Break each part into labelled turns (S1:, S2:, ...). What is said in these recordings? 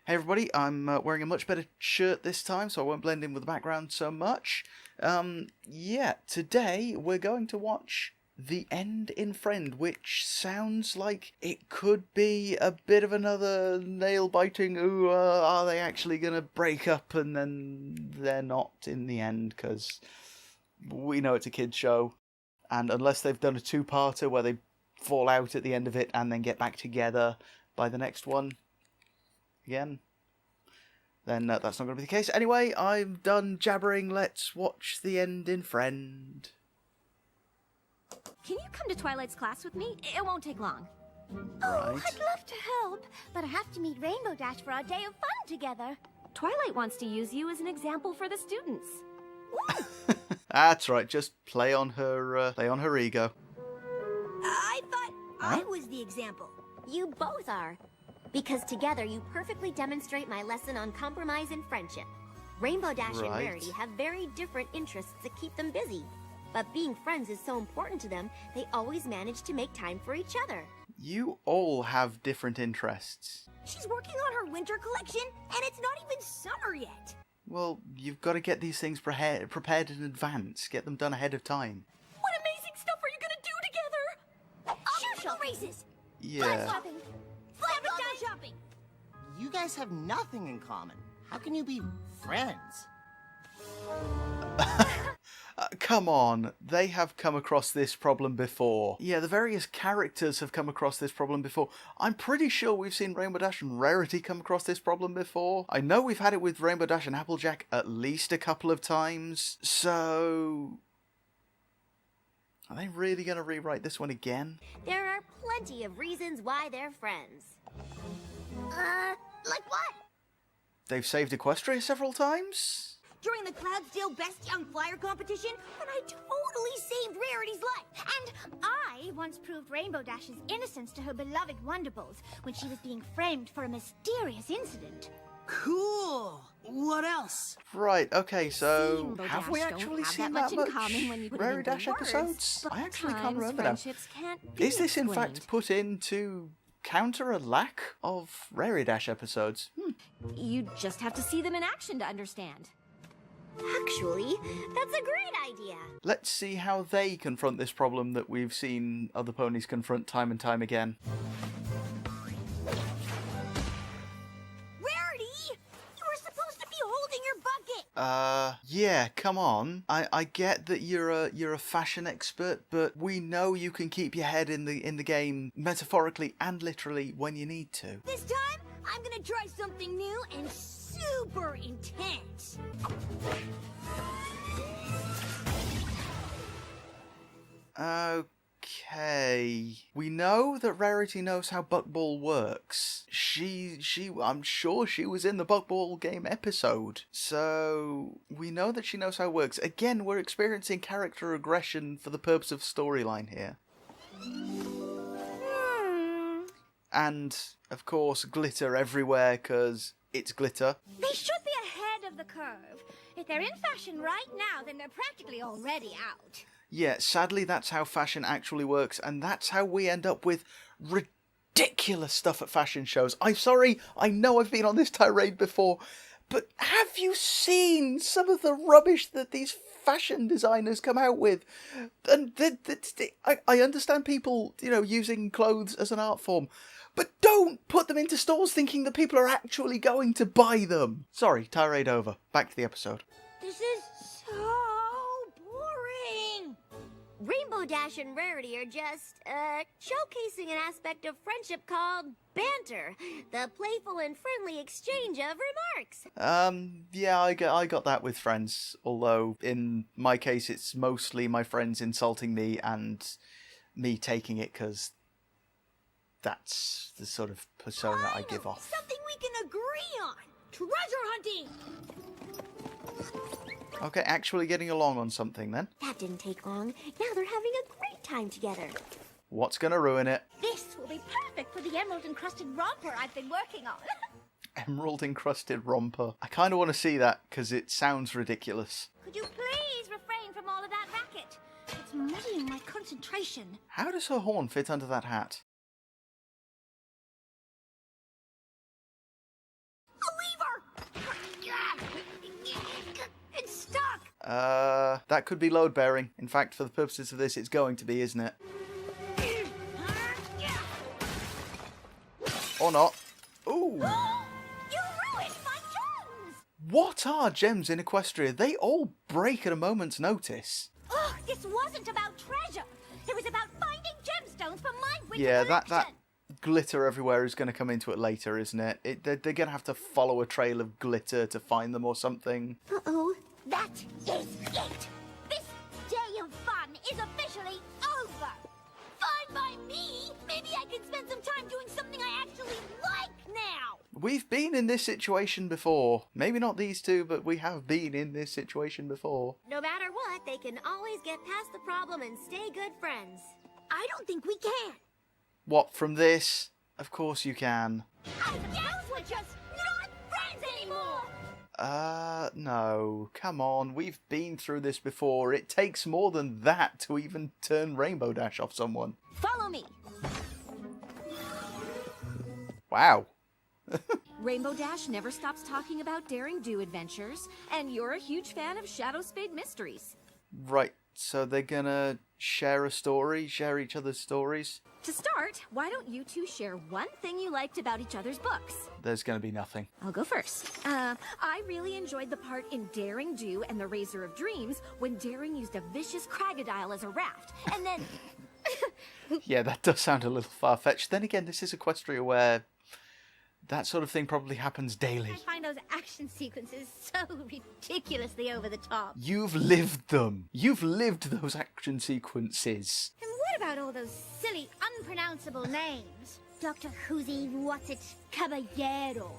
S1: Hey everybody, I'm wearing a much better shirt this time, so I won't blend in with the background so much. Today we're going to watch The End in Friend, which sounds like it could be a bit of another nail-biting, are they actually going to break up and then they're not in the end, because we know it's a kid's show, and unless they've done a two-parter where they fall out at the end of it and then get back together by the next one again, then that's not going to be the case. Anyway, I'm done jabbering. Let's watch The End in Friend.
S2: Can you come to Twilight's class with me? It won't take long.
S3: Oh, I'd love to help, but I have to meet Rainbow Dash for our day of fun together.
S2: Twilight wants to use you as an example for the students.
S1: That's right. Just play on her ego.
S3: I thought I was the example.
S4: You both are. Because together you perfectly demonstrate my lesson on compromise and friendship. Rainbow Dash and Rarity have very different interests that keep them busy. But being friends is so important to them, they always manage to make time for each other.
S1: You all have different interests.
S3: She's working on her winter collection, and it's not even summer yet.
S1: Well, you've got to get these things prepared in advance. Get them done ahead of time.
S3: What amazing stuff are you gonna do together? Shoe races.
S1: Yeah.
S3: Shopping. Shopping.
S5: You guys have nothing in common. How can you be friends?
S1: Come on, they have come across this problem before. Yeah, the various characters have come across this problem before. I'm pretty sure we've seen Rainbow Dash and Rarity come across this problem before. I know we've had it with Rainbow Dash and Applejack at least a couple of times. So, are they really going to rewrite this one again?
S4: There are plenty of reasons why they're friends.
S3: Like what?
S1: They've saved Equestria several times?
S3: During the Cloudsdale Best Young Flyer competition, when I totally saved Rarity's life. And I once proved Rainbow Dash's innocence to her beloved Wonderbolts when she was being framed for a mysterious incident.
S5: Cool! What else?
S1: Right, okay, so
S2: Rainbow
S1: have
S2: Dash
S1: we
S2: don't
S1: actually
S2: have
S1: seen
S2: that
S1: that
S2: much
S1: much
S2: in common when you put it
S1: Rary
S2: into
S1: Dash
S2: words,
S1: episodes? I actually can't
S2: sometimes
S1: remember now.
S2: friendships can't be
S1: Is this in fact
S2: explained.
S1: put in to counter a lack of Rary Dash episodes?
S2: You just have to see them in action to understand.
S4: Actually, that's a great idea.
S1: Let's see how they confront this problem that we've seen other ponies confront time and time again.
S3: Rarity! You were supposed to be holding your bucket!
S1: Yeah, come on. I get that you're a fashion expert, but we know you can keep your head in the game metaphorically and literally when you need to.
S3: This time, I'm gonna try something new and super intense.
S1: Okay. We know that Rarity knows how Buckball works. I'm sure she was in the Buckball game episode. So, we know that she knows how it works. Again, we're experiencing character regression for the purpose of storyline here. And, of course, glitter everywhere, because it's glitter.
S3: They should be ahead of the curve. If they're in fashion right now, then they're practically already out.
S1: Yeah, sadly that's how fashion actually works, and that's how we end up with ridiculous stuff at fashion shows. I'm sorry, I know I've been on this tirade before, but have you seen some of the rubbish that these fashion designers come out with? And I understand people, using clothes as an art form, but don't put them into stores thinking that people are actually going to buy them. Sorry, tirade over. Back to the episode.
S3: This is so boring.
S4: Rainbow Dash and Rarity are just, showcasing an aspect of friendship called banter. The playful and friendly exchange of remarks.
S1: Yeah, I got that with friends. Although, in my case, it's mostly my friends insulting me and me taking it because that's the sort of persona I give off.
S3: Something we can agree on. Treasure hunting.
S1: Okay, actually getting along on something then.
S4: That didn't take long. Now they're having a great time together.
S1: What's gonna ruin it?
S3: This will be perfect for the emerald-encrusted romper I've been working on.
S1: Emerald encrusted romper. I kind of want to see that because it sounds ridiculous.
S3: Could you please refrain from all of that racket? It's muddying my concentration.
S1: How does her horn fit under that hat? That could be load bearing. In fact, for the purposes of this, it's going to be, isn't it? Or not. Ooh.
S3: You ruined my gems!
S1: What are gems in Equestria? They all break at a moment's notice.
S3: Oh, this wasn't about treasure. It was about finding gemstones for my winter
S1: Yeah,
S3: collection.
S1: that glitter everywhere is going to come into it later, isn't it? They're going to have to follow a trail of glitter to find them or something.
S4: Uh-oh.
S3: That is it. This day of fun is officially over. Fine by me. Maybe I can spend some time doing something I actually like now.
S1: We've been in this situation before. Maybe not these two, but we have been in this situation before.
S4: No matter what, they can always get past the problem and stay good friends.
S3: I don't think we can.
S1: What, from this? Of course you can.
S3: I guess we're just not friends anymore.
S1: No. Come on, we've been through this before. It takes more than that to even turn Rainbow Dash off someone.
S2: Follow me.
S1: Wow.
S2: Rainbow Dash never stops talking about daring do adventures, and you're a huge fan of Shadow Spade mysteries.
S1: Right, so they're gonna share a story, share each other's stories?
S2: To start, why don't you two share one thing you liked about each other's books?
S1: There's gonna be nothing.
S2: I'll go first. I really enjoyed the part in Daring Do and the Razor of Dreams when Daring used a vicious crocodile as a raft, and then...
S1: Yeah, that does sound a little far-fetched. Then again, this is Equestria where that sort of thing probably happens daily.
S3: I find those action sequences so ridiculously over the top.
S1: You've lived them. You've lived those action sequences.
S3: And what about all those silly, unpronounceable names? Dr. Whoosy, what's it, Caballero?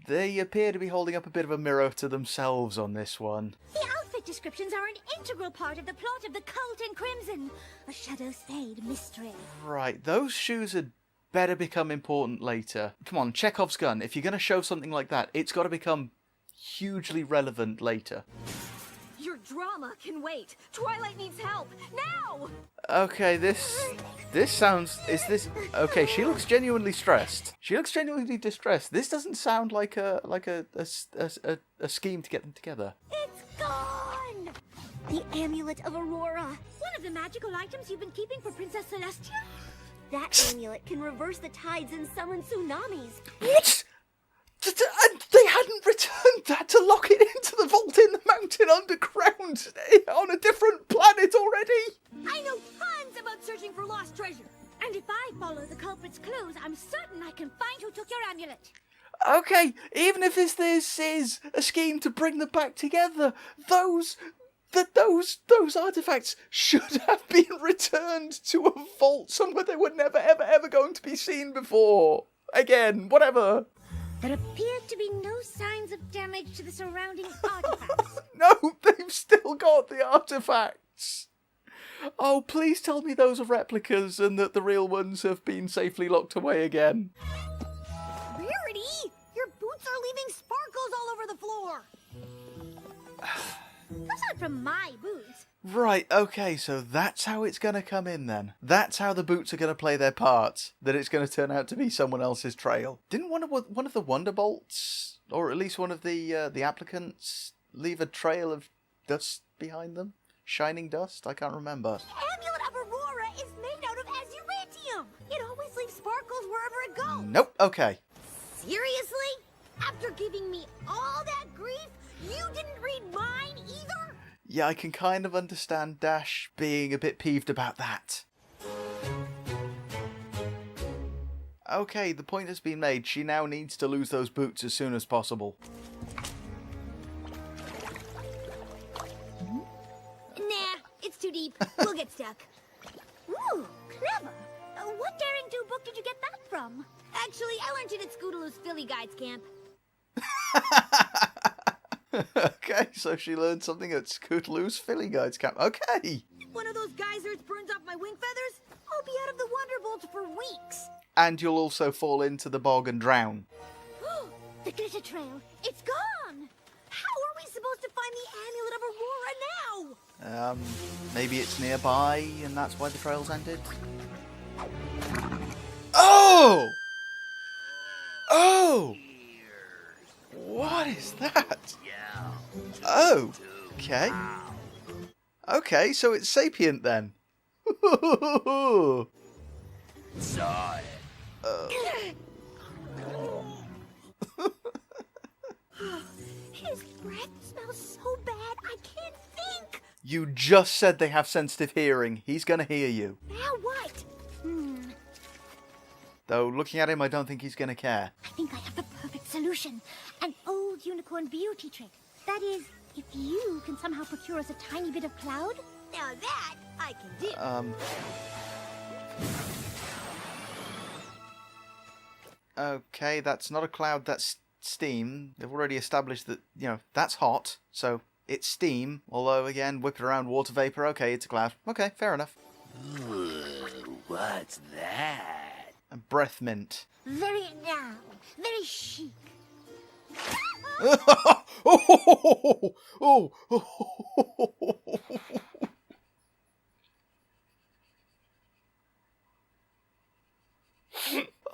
S1: They appear to be holding up a bit of a mirror to themselves on this one.
S3: The outfit descriptions are an integral part of the plot of The Cult in Crimson, a Shadow Spade mystery.
S1: Right, those shoes had better become important later. Come on, Chekhov's gun. If you're going to show something like that, it's got to become hugely relevant later.
S2: Your drama can wait. Twilight needs help. Now!
S1: Okay, this sounds... Is this... Okay, she looks genuinely stressed. She looks genuinely distressed. This doesn't sound like a scheme to get them together.
S3: It's gone!
S4: The Amulet of Aurora.
S3: One of the magical items you've been keeping for Princess Celestia?
S4: That amulet can reverse the tides and summon tsunamis.
S1: What? And they hadn't returned that to lock it into the vault in the mountain underground on a different planet already?
S3: I know tons about searching for lost treasure. And if I follow the culprit's clues, I'm certain I can find who took your amulet.
S1: Okay, even if this is a scheme to bring them back together, those artifacts should have been returned to a vault somewhere they were never, ever, ever going to be seen before. Again, whatever.
S3: There appear to be no signs of damage to the surrounding artifacts.
S1: No, they've still got the artifacts. Oh, please tell me those are replicas and that the real ones have been safely locked away again.
S3: Rarity! Your boots are leaving sparkles all over the floor. Those aren't from my boots.
S1: Right, okay, so that's how it's going to come in then. That's how the boots are going to play their part. That it's going to turn out to be someone else's trail. Didn't one of the Wonderbolts, or at least one of the applicants, leave a trail of dust behind them? Shining dust? I can't remember.
S3: The Amulet of Aurora is made out of azuritium. It always leaves sparkles wherever it goes.
S1: Nope, okay.
S3: Seriously? After giving me all that grief, you didn't read mine either?
S1: Yeah, I can kind of understand Dash being a bit peeved about that. Okay, the point has been made. She now needs to lose those boots as soon as possible.
S3: Nah, it's too deep. We'll get stuck. Ooh, clever. What daring do book did you get that from? Actually, I learned it at Scootaloo's Philly Guides camp.
S1: Okay, so she learned something at Scootaloo's Philly Guides camp. Okay!
S3: One of those geysers burns off my wing feathers, I'll be out of the Wonderbolt for weeks.
S1: And you'll also fall into the bog and drown.
S3: The glitter trail, it's gone! How are we supposed to find the Amulet of Aurora now?
S1: Maybe it's nearby and that's why the trail's ended? Oh! Oh! What is that? Oh, okay. Okay, so it's sapient then.
S6: Saw it.
S3: His breath smells so bad, I can't think.
S1: You just said they have sensitive hearing. He's gonna hear you.
S3: Now what?
S1: Though, looking at him, I don't think he's gonna care.
S3: I think I have the perfect solution. An old unicorn beauty trick. That is, if you can somehow procure us a tiny bit of cloud. Now that I can do.
S1: Okay, that's not a cloud, that's steam. They've already established that, that's hot, so it's steam. Although, again, whip it around, water vapor, okay, it's a cloud. Okay, fair enough.
S6: Ooh, what's that?
S1: A breath mint.
S3: Very chic.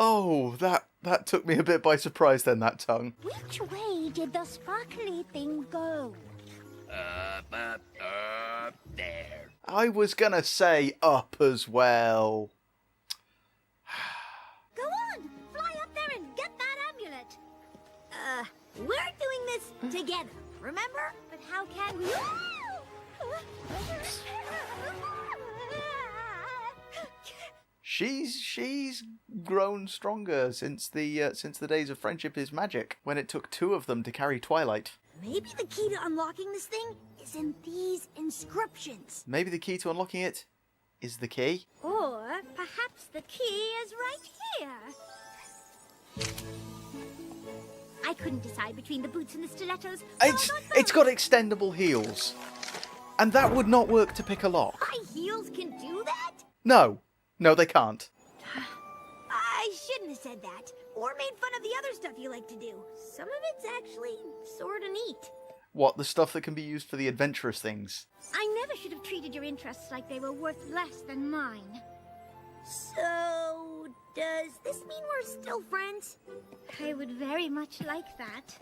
S1: Oh, that took me a bit by surprise then, that tongue.
S3: Which way did the sparkly thing go?
S6: Up there.
S1: I was gonna say up as well.
S3: Go on, fly up there and get that amulet. We're doing this together, remember? But how can we?
S1: She's grown stronger since the days of Friendship is Magic, when it took 2 of them to carry Twilight.
S3: Maybe the key to unlocking this thing is in these inscriptions.
S1: Maybe the key to unlocking it is the key.
S3: Or perhaps the key is right here. I couldn't decide between the boots and the stilettos.
S1: It's got extendable heels, and that would not work to pick a lock.
S3: High heels can do that?
S1: No, they can't.
S3: I shouldn't have said that. Or made fun of the other stuff you like to do. Some of it's actually sorta neat.
S1: What, the stuff that can be used for the adventurous things?
S3: I never should have treated your interests like they were worth less than mine. So, does this mean we're still friends? I would very much like that.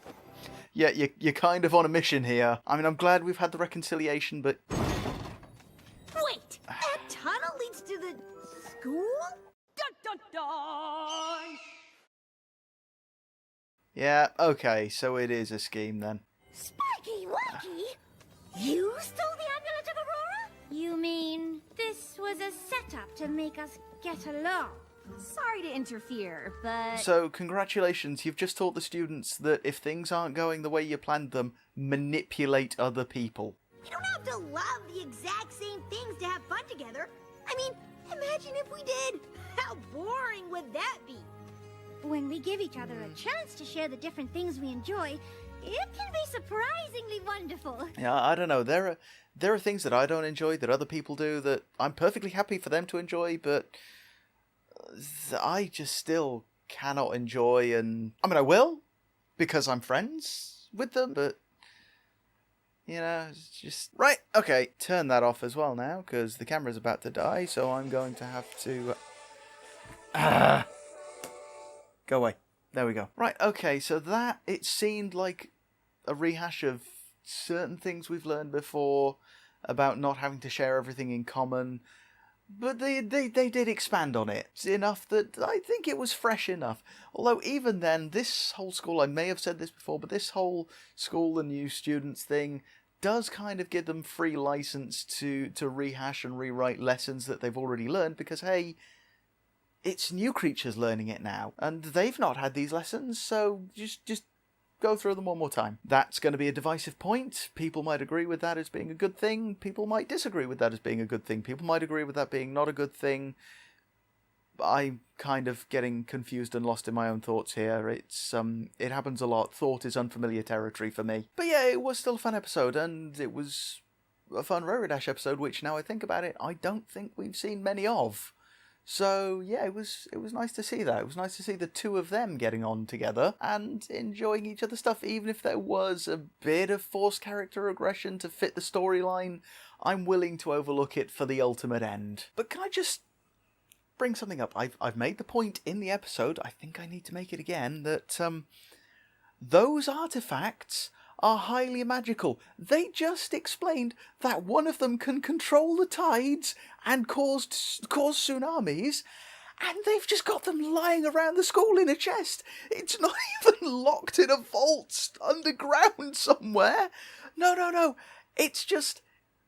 S1: Yeah, you're kind of on a mission here. I mean, I'm glad we've had the reconciliation, but...
S3: Wait! That tunnel leads to the school?
S2: Dun dun dun!
S1: Yeah, okay, so it is a scheme then.
S3: Sparky Wacky? You stole the amulet of Aurora? You mean this was a setup to make us get along?
S2: Sorry to interfere, but...
S1: So, congratulations, you've just taught the students that if things aren't going the way you planned them, manipulate other people.
S3: We don't have to love the exact same things to have fun together. I mean, imagine if we did. How boring would that be? When we give each other a chance to share the different things we enjoy, it can be surprisingly wonderful.
S1: Yeah, I don't know, there are things that I don't enjoy that other people do that I'm perfectly happy for them to enjoy, but I just still cannot enjoy, and... I mean, I will, because I'm friends with them, but... it's just... Right, okay, turn that off as well now, because the camera's about to die, so I'm going to have to... Go away. There we go. Right, okay, so that, it seemed like a rehash of certain things we've learned before about not having to share everything in common, but they did expand on it enough that I think it was fresh enough. Although even then, this whole school, I may have said this before, but this whole school and new students thing does kind of give them free license to rehash and rewrite lessons that they've already learned, because, hey, it's new creatures learning it now, and they've not had these lessons, so just go through them one more time. That's going to be a divisive point. People might agree with that as being a good thing. People might disagree with that as being a good thing. People might agree with that being not a good thing. I'm kind of getting confused and lost in my own thoughts here. It happens a lot. Thought is unfamiliar territory for me. But yeah, it was still a fun episode, and it was a fun Raredash episode, which, now I think about it, I don't think we've seen many of. So, yeah, it was nice to see that. It was nice to see the 2 of them getting on together and enjoying each other's stuff, even if there was a bit of forced character aggression to fit the storyline. I'm willing to overlook it for the ultimate end. But can I just bring something up? I've made the point in the episode, I think I need to make it again, that those artifacts are highly magical. They just explained that one of them can control the tides and cause tsunamis, and they've just got them lying around the school in a chest. It's not even locked in a vault underground somewhere. No. It's just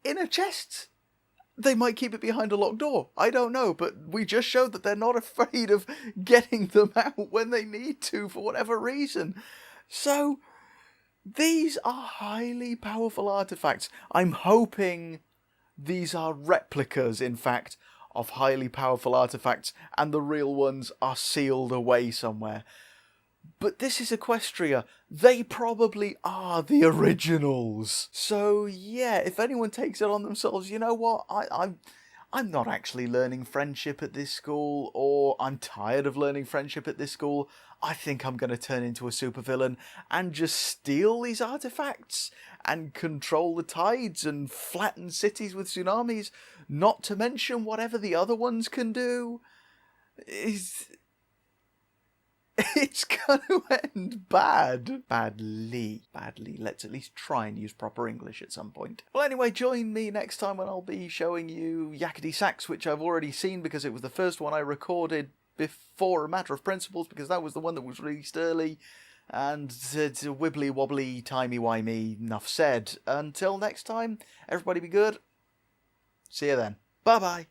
S1: in a chest. They might keep it behind a locked door. I don't know, but we just showed that they're not afraid of getting them out when they need to for whatever reason. So, these are highly powerful artifacts. I'm hoping these are replicas, in fact, of highly powerful artifacts, and the real ones are sealed away somewhere. But this is Equestria. They probably are the originals. So yeah, if anyone takes it on themselves, you know what? I'm not actually learning friendship at this school, or I'm tired of learning friendship at this school. I think I'm going to turn into a supervillain and just steal these artifacts and control the tides and flatten cities with tsunamis, not to mention whatever the other ones can do. It's going to end badly. Let's at least try and use proper English at some point. Well, anyway, join me next time when I'll be showing you Yakety Sax, which I've already seen because it was the first one I recorded before A Matter of Principles, because that was the one that was released early. And it's a wibbly wobbly, timey-wimey, enough said. Until next time, everybody be good. See you then. Bye-bye.